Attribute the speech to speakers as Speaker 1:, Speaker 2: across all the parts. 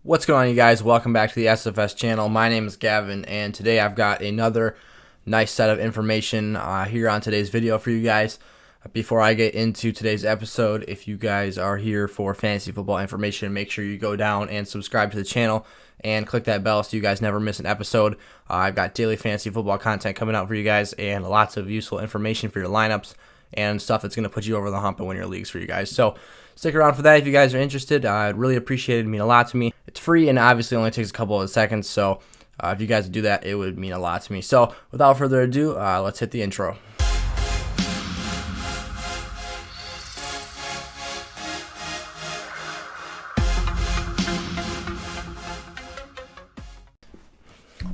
Speaker 1: What's going on, you guys? Welcome back to the SFS channel. My name is Gavin, and today I've got another nice set of information here on today's video for you guys. Before I get into today's episode, if you guys are here for fantasy football information, make sure you go down and subscribe to the channel and click that bell so you guys never miss an episode. I've got daily fantasy football content coming out for you guys and lots of useful information for your lineups and stuff that's going to put you over the hump and win your leagues for you guys. So stick around for that if you guys are interested. I'd really appreciate it. It'd mean a lot to me. It's free and obviously only takes a couple of seconds. So if you guys would do that, it would mean a lot to me. So without further ado, let's hit the intro.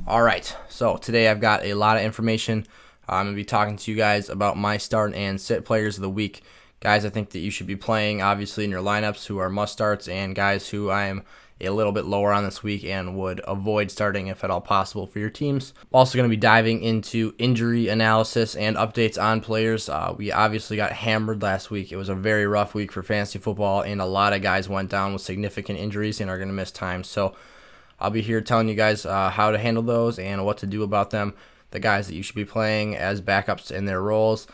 Speaker 1: All right, so today I've got a lot of information. I'm going to be talking to you guys about my start and sit players of the week. Guys I think that you should be playing, obviously, in your lineups who are must-starts, and guys who I am a little bit lower on this week and would avoid starting if at all possible for your teams. Also going to be diving into injury analysis and updates on players. We obviously got hammered last week. It was a very rough week for fantasy football, and a lot of guys went down with significant injuries and are going to miss time. So I'll be here telling you guys how to handle those and what to do about them, the guys that you should be playing as backups in their roles,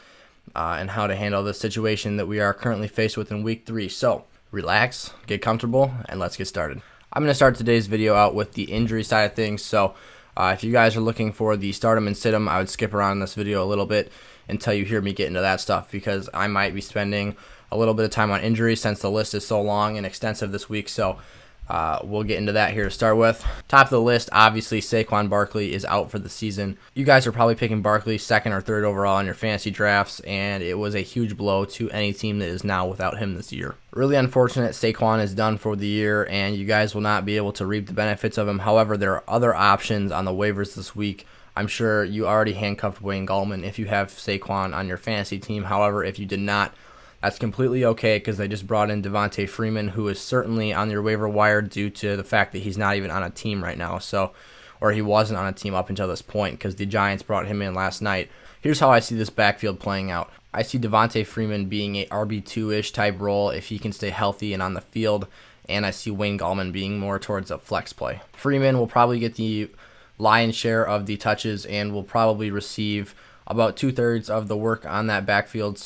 Speaker 1: and how to handle the situation that we are currently faced with in week 3. So relax, get comfortable, and let's get started. I'm going to start today's video out with the injury side of things. So if you guys are looking for the start 'em and sit 'em, I would skip around this video a little bit until you hear me get into that stuff, because I might be spending a little bit of time on injuries since the list is so long and extensive this week. So we'll get into that here to start with. Top of the list, obviously, Saquon Barkley is out for the season. You guys are probably picking Barkley second or third overall in your fantasy drafts, and it was a huge blow to any team that is now without him this year. Really unfortunate. Saquon is done for the year, and you guys will not be able to reap the benefits of him. However, there are other options on the waivers this week. I'm sure you already handcuffed Wayne Gallman if you have Saquon on your fantasy team. However, if you did not, that's completely okay, because they just brought in Devonta Freeman, who is certainly on your waiver wire due to the fact that he's not even on a team right now. Or he wasn't on a team up until this point, because the Giants brought him in last night. Here's how I see this backfield playing out. I see Devonta Freeman being a RB2-ish type role if he can stay healthy and on the field, and I see Wayne Gallman being more towards a flex play. Freeman will probably get the lion's share of the touches and will probably receive about 2/3 of the work on that backfield.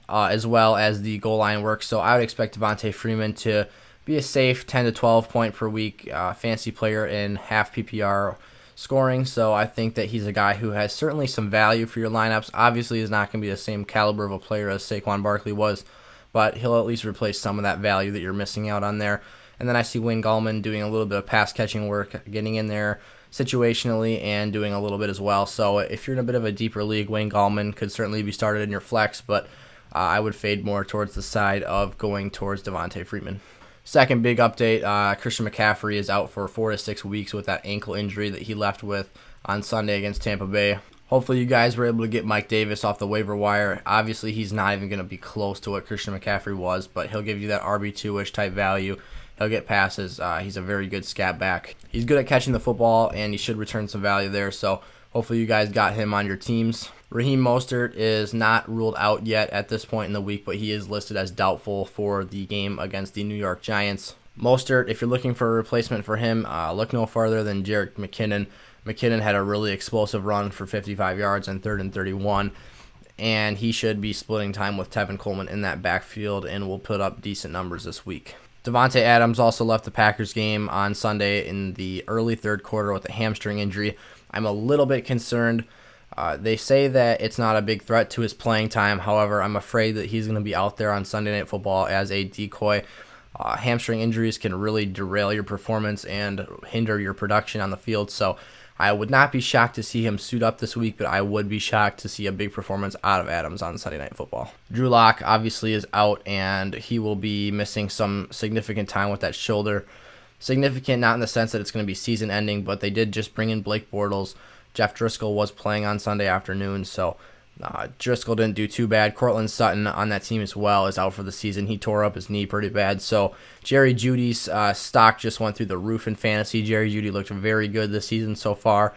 Speaker 1: As well as the goal line work. So I would expect Devonta Freeman to be a safe 10 to 12 point per week fantasy player in half PPR scoring. So I think that he's a guy who has certainly some value for your lineups. Obviously, he's not going to be the same caliber of a player as Saquon Barkley was, but he'll at least replace some of that value that you're missing out on there. And then I see Wayne Gallman doing a little bit of pass catching work, getting in there situationally and doing a little bit as well. So if you're in a bit of a deeper league, Wayne Gallman could certainly be started in your flex, but I would fade more towards the side of going towards Devonta Freeman. Second big update, Christian McCaffrey is out for 4 to 6 weeks with that ankle injury that he left with on Sunday against Tampa Bay. Hopefully you guys were able to get Mike Davis off the waiver wire. Obviously he's not even going to be close to what Christian McCaffrey was, but he'll give you that RB2-ish type value. He'll get passes. He's a very good scat back. He's good at catching the football, and he should return some value there. So hopefully you guys got him on your teams. Raheem Mostert is not ruled out yet at this point in the week, but he is listed as doubtful for the game against the New York Giants. Mostert, if you're looking for a replacement for him, look no farther than Jerick McKinnon. McKinnon had a really explosive run for 55 yards on 3rd and 31, and he should be splitting time with Tevin Coleman in that backfield and will put up decent numbers this week. Davante Adams also left the Packers game on Sunday in the early third quarter with a hamstring injury. I'm a little bit concerned. They say that it's not a big threat to his playing time. However, I'm afraid that he's going to be out there on Sunday Night Football as a decoy. Hamstring injuries can really derail your performance and hinder your production on the field. So I would not be shocked to see him suit up this week, but I would be shocked to see a big performance out of Adams on Sunday Night Football. Drew Lock obviously is out, and he will be missing some significant time with that shoulder. Significant not in the sense that it's going to be season ending, but they did just bring in Blake Bortles. Jeff Driscoll was playing on Sunday afternoon, so Driscoll didn't do too bad. Cortland Sutton on that team as well is out for the season. He tore up his knee pretty bad. So Jerry Jeudy's stock just went through the roof in fantasy. Jerry Jeudy looked very good this season so far.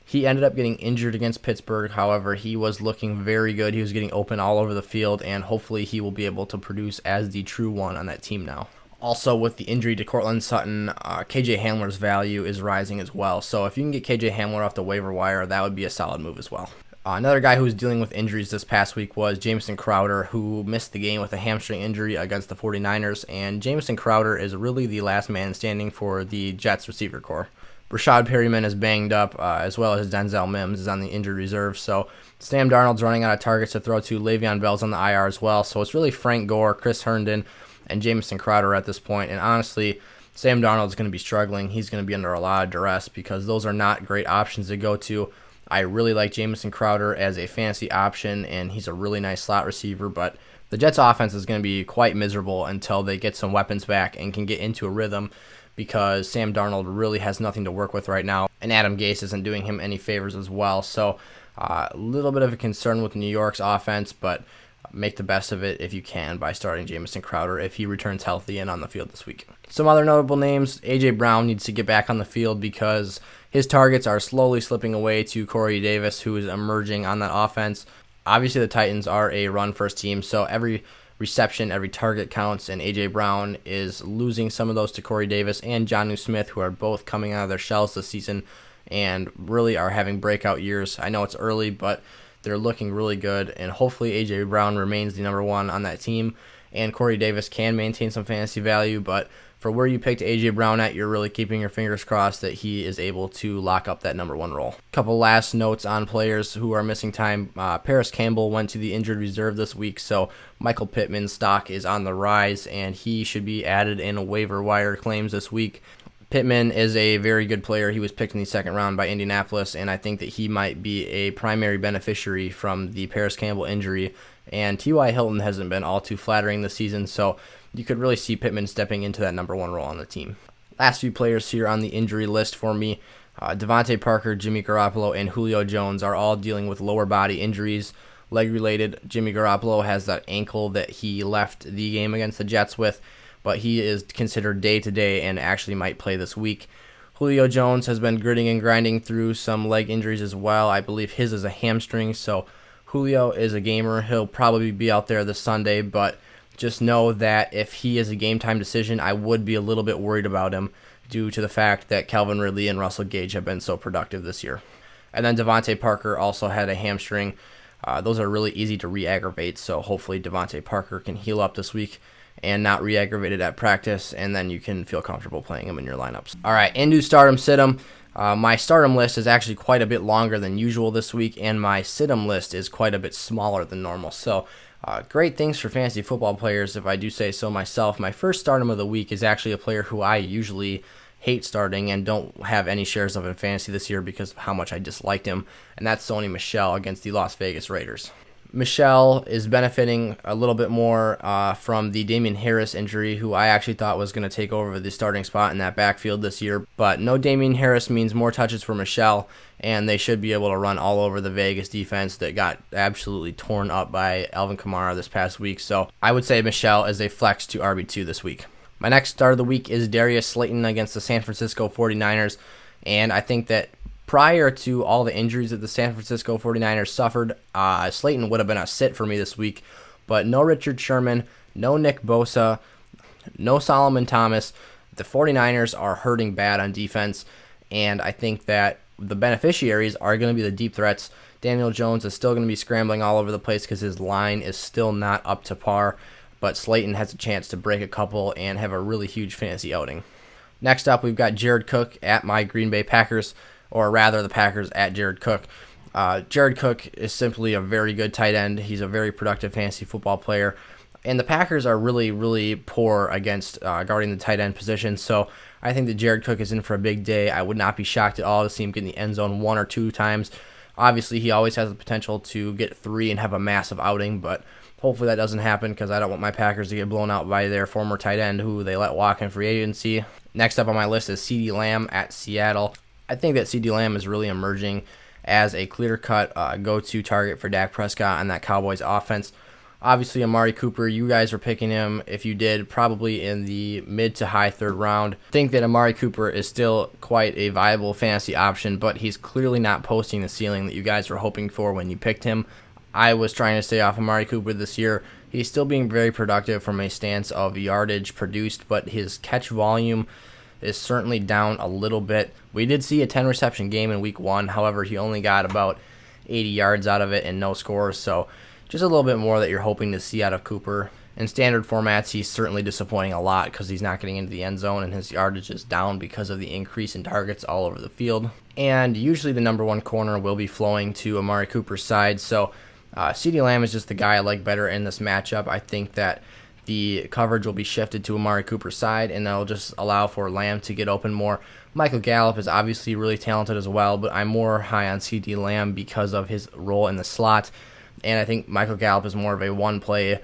Speaker 1: He ended up getting injured against Pittsburgh. However, he was looking very good. He was getting open all over the field, and hopefully he will be able to produce as the true one on that team now. Also, with the injury to Cortland Sutton, KJ Hamler's value is rising as well. So if you can get KJ Hamler off the waiver wire, that would be a solid move as well. Another guy who was dealing with injuries this past week was Jamison Crowder, who missed the game with a hamstring injury against the 49ers. And Jamison Crowder is really the last man standing for the Jets receiver core. Rashad Perryman is banged up, as well as Denzel Mims is on the injured reserve. So Sam Darnold's running out of targets to throw to. Le'Veon Bell's on the IR as well. So it's really Frank Gore, Chris Herndon, and Jamison Crowder at this point. And honestly, Sam Darnold's going to be struggling. He's going to be under a lot of duress because those are not great options to go to. I really like Jamison Crowder as a fantasy option, and he's a really nice slot receiver, but the Jets' offense is going to be quite miserable until they get some weapons back and can get into a rhythm because Sam Darnold really has nothing to work with right now, and Adam Gase isn't doing him any favors as well. So a little bit of a concern with New York's offense, but make the best of it if you can by starting Jamison Crowder if he returns healthy and on the field this week. Some other notable names: A.J. Brown needs to get back on the field because his targets are slowly slipping away to Corey Davis, who is emerging on that offense. Obviously, the Titans are a run-first team, so every reception, every target counts, and A.J. Brown is losing some of those to Corey Davis and Jonnu Smith, who are both coming out of their shells this season and really are having breakout years. I know it's early, but they're looking really good, and hopefully A.J. Brown remains the number one on that team, and Corey Davis can maintain some fantasy value, but for where you picked A.J. Brown at, you're really keeping your fingers crossed that he is able to lock up that number one role. Couple last notes on players who are missing time. Paris Campbell went to the injured reserve this week, so Michael Pittman's stock is on the rise, and he should be added in waiver wire claims this week. Pittman is a very good player. He was picked in the second round by Indianapolis, and I think that he might be a primary beneficiary from the Paris Campbell injury. And T.Y. Hilton hasn't been all too flattering this season, so you could really see Pittman stepping into that number one role on the team. Last few players here on the injury list for me: Devontae Parker, Jimmy Garoppolo, and Julio Jones are all dealing with lower body injuries, leg-related. Jimmy Garoppolo has that ankle that he left the game against the Jets with, but he is considered day-to-day and actually might play this week. Julio Jones has been gritting and grinding through some leg injuries as well. I believe his is a hamstring, so Julio is a gamer. He'll probably be out there this Sunday, but just know that if he is a game-time decision, I would be a little bit worried about him due to the fact that Calvin Ridley and Russell Gage have been so productive this year. And then Devontae Parker also had a hamstring. Those are really easy to re-aggravate, so hopefully Devontae Parker can heal up this week and not re-aggravate it at practice, and then you can feel comfortable playing him in your lineups. All right, into stardom, situm. My stardom list is actually quite a bit longer than usual this week, and my situm list is quite a bit smaller than normal. So great things for fantasy football players, if I do say so myself. My first stardom of the week is actually a player who I usually hate starting and don't have any shares of in fantasy this year because of how much I disliked him, and that's Sony Michel against the Las Vegas Raiders. Michel is benefiting a little bit more from the Damian Harris injury, who I actually thought was going to take over the starting spot in that backfield this year. But no Damian Harris means more touches for Michel, and they should be able to run all over the Vegas defense that got absolutely torn up by Alvin Kamara this past week. So I would say Michel is a flex to RB2 this week. My next start of the week is Darius Slayton against the San Francisco 49ers, and I think that prior to all the injuries that the San Francisco 49ers suffered, Slayton would have been a sit for me this week. But no Richard Sherman, no Nick Bosa, no Solomon Thomas. The 49ers are hurting bad on defense, and I think that the beneficiaries are going to be the deep threats. Daniel Jones is still going to be scrambling all over the place because his line is still not up to par, but Slayton has a chance to break a couple and have a really huge fantasy outing. Next up, we've got Jared Cook at my Green Bay Packers, or rather the Packers at Jared Cook. Jared Cook is simply a very good tight end. He's a very productive fantasy football player. And the Packers are really, really poor against guarding the tight end position. So I think that Jared Cook is in for a big day. I would not be shocked at all to see him get in the end zone one or two times. Obviously, he always has the potential to get three and have a massive outing, but hopefully that doesn't happen because I don't want my Packers to get blown out by their former tight end who they let walk in free agency. Next up on my list is CeeDee Lamb at Seattle. I think that CeeDee Lamb is really emerging as a clear-cut go-to target for Dak Prescott on that Cowboys offense. Obviously, Amari Cooper, you guys are picking him, if you did, probably in the mid to high third round. I think that Amari Cooper is still quite a viable fantasy option, but he's clearly not posting the ceiling that you guys were hoping for when you picked him. I was trying to stay off Amari Cooper this year. He's still being very productive from a stance of yardage produced, but his catch volume is certainly down a little bit. We did see a 10 reception game in week 1. However, he only got about 80 yards out of it and no scores. So just a little bit more that you're hoping to see out of Cooper. In standard formats, he's certainly disappointing a lot because he's not getting into the end zone and his yardage is down because of the increase in targets all over the field. And usually the number 1 corner will be flowing to Amari Cooper's side. So CeeDee Lamb is just the guy I like better in this matchup. I think that the coverage will be shifted to Amari Cooper's side, and that'll just allow for Lamb to get open more. Michael Gallup is obviously really talented as well, but I'm more high on CeeDee Lamb because of his role in the slot. And I think Michael Gallup is more of a one-play,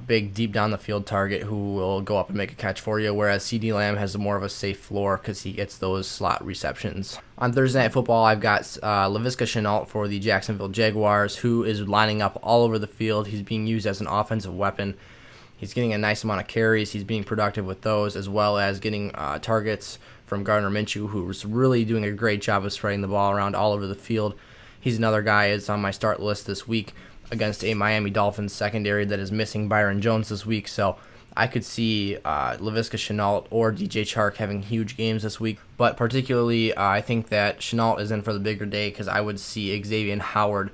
Speaker 1: big, deep down the field target who will go up and make a catch for you, whereas CeeDee Lamb has more of a safe floor because he gets those slot receptions. On Thursday Night Football, I've got Laviska Shenault for the Jacksonville Jaguars, who is lining up all over the field. He's being used as an offensive weapon. He's getting a nice amount of carries. He's being productive with those, as well as getting targets from Gardner Minshew, who's really doing a great job of spreading the ball around all over the field. He's another guy that's on my start list this week against a Miami Dolphins secondary that is missing Byron Jones this week. So I could see Laviska Shenault or DJ Chark having huge games this week. But particularly, I think that Shenault is in for the bigger day because I would see Xavier Howard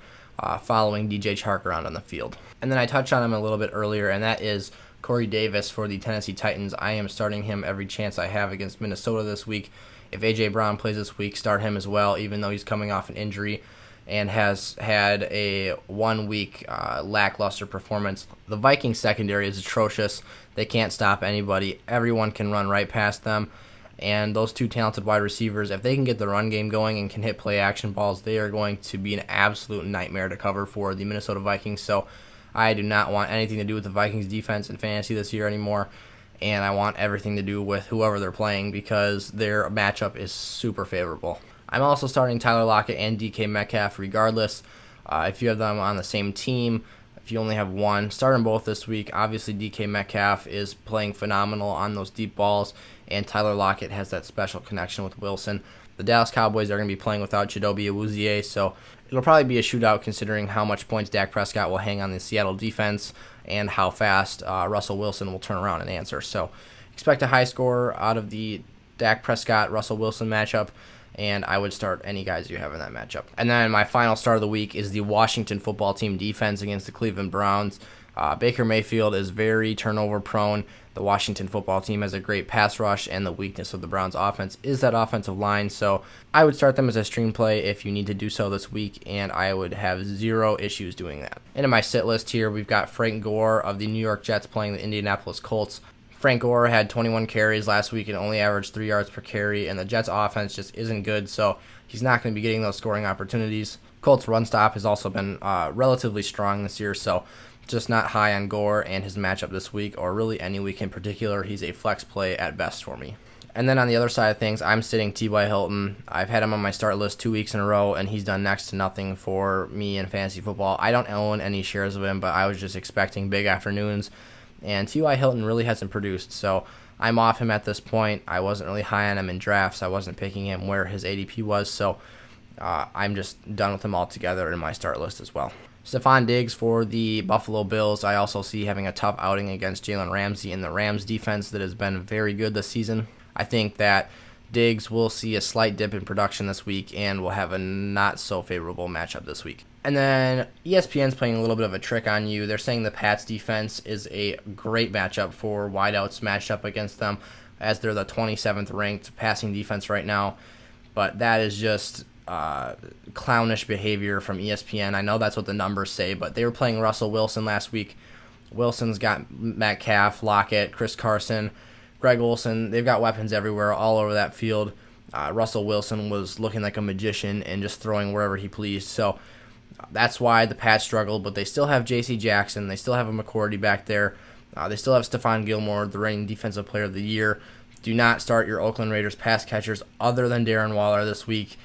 Speaker 1: following DJ Chark around on the field. And then I touched on him a little bit earlier, and that is Corey Davis for the Tennessee Titans. I am starting him every chance I have against Minnesota this week. If A.J. Brown plays this week, start him as well, even though he's coming off an injury and has had a 1 week lackluster performance. The Vikings secondary is atrocious. They can't stop anybody. Everyone can run right past them. And those 2 talented wide receivers, if they can get the run game going and can hit play action balls, they are going to be an absolute nightmare to cover for the Minnesota Vikings. So I do not want anything to do with the Vikings defense in fantasy this year anymore. And I want everything to do with whoever they're playing because their matchup is super favorable. I'm also starting Tyler Lockett and DK Metcalf regardless. If you have them on the same team, if you only have one, start them both this week. Obviously, DK Metcalf is playing phenomenal on those deep balls, and Tyler Lockett has that special connection with Wilson. The Dallas Cowboys are going to be playing without Chidobe Awuzie, so it'll probably be a shootout considering how much points Dak Prescott will hang on the Seattle defense and how fast Russell Wilson will turn around and answer. So expect a high score out of the Dak Prescott-Russell Wilson matchup, and I would start any guys you have in that matchup. And then my final start of the week is the Washington football team defense against the Cleveland Browns. Baker Mayfield is very turnover prone. The Washington football team has a great pass rush, and the weakness of the Browns offense is that offensive line. So I would start them as a stream play if you need to do so this week, and I would have zero issues doing that. And in my sit list here, we've got Frank Gore of the New York Jets playing the Indianapolis Colts. Frank Gore had 21 carries last week and only averaged 3 yards per carry, and the Jets' offense just isn't good, so he's not going to be getting those scoring opportunities. Colts' run stop has also been relatively strong this year, so just not high on Gore and his matchup this week, or really any week in particular. He's a flex play at best for me. And then on the other side of things, I'm sitting T.Y. Hilton. I've had him on my start list 2 weeks in a row, and he's done next to nothing for me in fantasy football. I don't own any shares of him, but I was just expecting big afternoons. And T.Y. Hilton really hasn't produced, so I'm off him at this point. I wasn't really high on him in drafts. I wasn't picking him where his ADP was, so I'm just done with him altogether in my start list as well. Stephon Diggs for the Buffalo Bills. I also see having a tough outing against Jalen Ramsey in the Rams defense that has been very good this season. I think that Diggs will see a slight dip in production this week and will have a not so favorable matchup this week. And then ESPN's playing a little bit of a trick on you. They're saying the Pats defense is a great matchup for wideouts matched up against them, as they're the 27th ranked passing defense right now. But that is just clownish behavior from ESPN. I know that's what the numbers say, but they were playing Russell Wilson last week. Wilson's got Metcalf, Lockett, Chris Carson, Greg Olsen. They've got weapons everywhere, all over that field. Russell Wilson was looking like a magician and just throwing wherever he pleased. So that's why the Pats struggled, but they still have J.C. Jackson. They still have a McCourty back there. They still have Stephon Gilmore, the reigning Defensive Player of the Year. Do not start your Oakland Raiders pass catchers other than Darren Waller this week.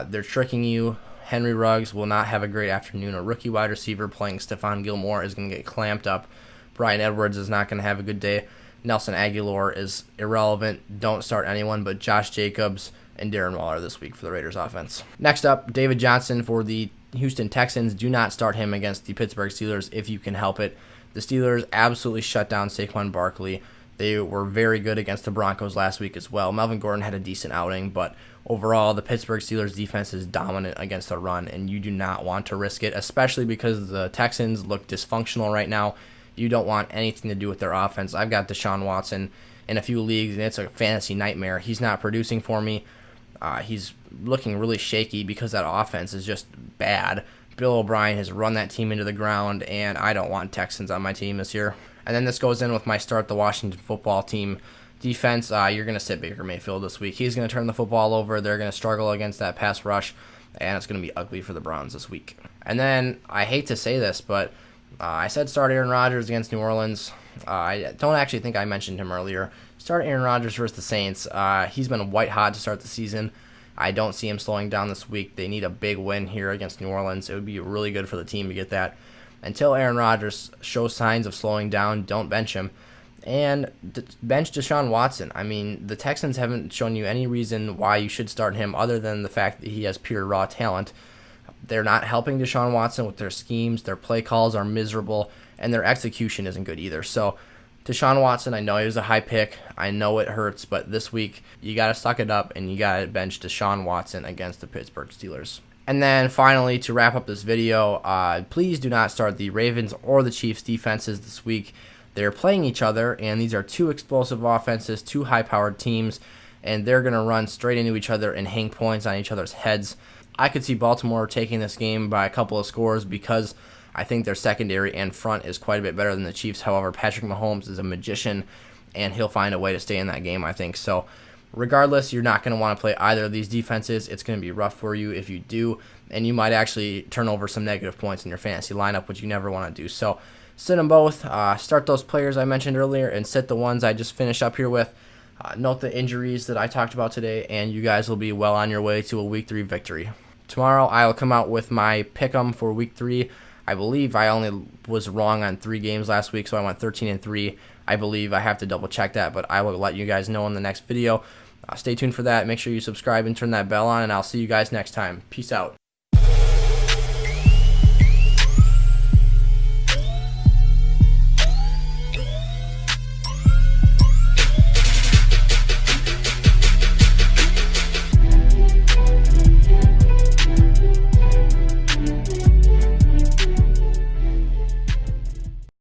Speaker 1: They're tricking you. Henry Ruggs will not have a great afternoon. A rookie wide receiver playing Stephon Gilmore is going to get clamped up. Bryan Edwards is not going to have a good day. Nelson Aguilar is irrelevant. Don't start anyone but Josh Jacobs and Darren Waller this week for the Raiders offense. Next up, David Johnson for the Houston Texans. Do not start him against the Pittsburgh Steelers if you can help it. The Steelers absolutely shut down Saquon Barkley. They were very good against the Broncos last week as well. Melvin Gordon had a decent outing, but overall, the Pittsburgh Steelers defense is dominant against the run, and you do not want to risk it, especially because the Texans look dysfunctional right now. You don't want anything to do with their offense. I've got Deshaun Watson in a few leagues, and it's a fantasy nightmare. He's not producing for me. He's looking really shaky because that offense is just bad. Bill O'Brien has run that team into the ground, and I don't want Texans on my team this year. And then this goes in with my start the Washington football team defense. You're going to sit Baker Mayfield this week. He's going to turn the football over. They're going to struggle against that pass rush, and it's going to be ugly for the Browns this week. And then, I hate to say this, but I said start Aaron Rodgers against New Orleans. I don't actually think I mentioned him earlier. Start Aaron Rodgers versus the Saints. He's been white hot to start the season. I don't see him slowing down this week. They need a big win here against New Orleans. It would be really good for the team to get that. Until Aaron Rodgers shows signs of slowing down, don't bench him. And bench Deshaun Watson. I mean, the Texans haven't shown you any reason why you should start him other than the fact that he has pure raw talent. They're not helping Deshaun Watson with their schemes. Their play calls are miserable, and their execution isn't good either. So, Deshaun Watson, I know he was a high pick. I know it hurts, but this week, you got to suck it up, and you got to bench Deshaun Watson against the Pittsburgh Steelers. And then finally, to wrap up this video, please do not start the Ravens or the Chiefs defenses this week. They're playing each other, and these are two explosive offenses, two high-powered teams, and they're going to run straight into each other and hang points on each other's heads. I could see Baltimore taking this game by a couple of scores because I think their secondary and front is quite a bit better than the Chiefs. However, Patrick Mahomes is a magician, and he'll find a way to stay in that game, I think. So, regardless, you're not going to want to play either of these defenses. It's going to be rough for you if you do, and you might actually turn over some negative points in your fantasy lineup, which you never want to do. So, sit them both. Start those players I mentioned earlier, and sit the ones I just finished up here with. Note the injuries that I talked about today, and you guys will be well on your way to a Week 3 victory. Tomorrow, I will come out with my pick'em for Week 3. I believe I only was wrong on 3 games last week, so I went 13-3. I believe I have to double check that, but I will let you guys know in the next video. Stay tuned for that. Make sure you subscribe and turn that bell on, and I'll see you guys next time. Peace out.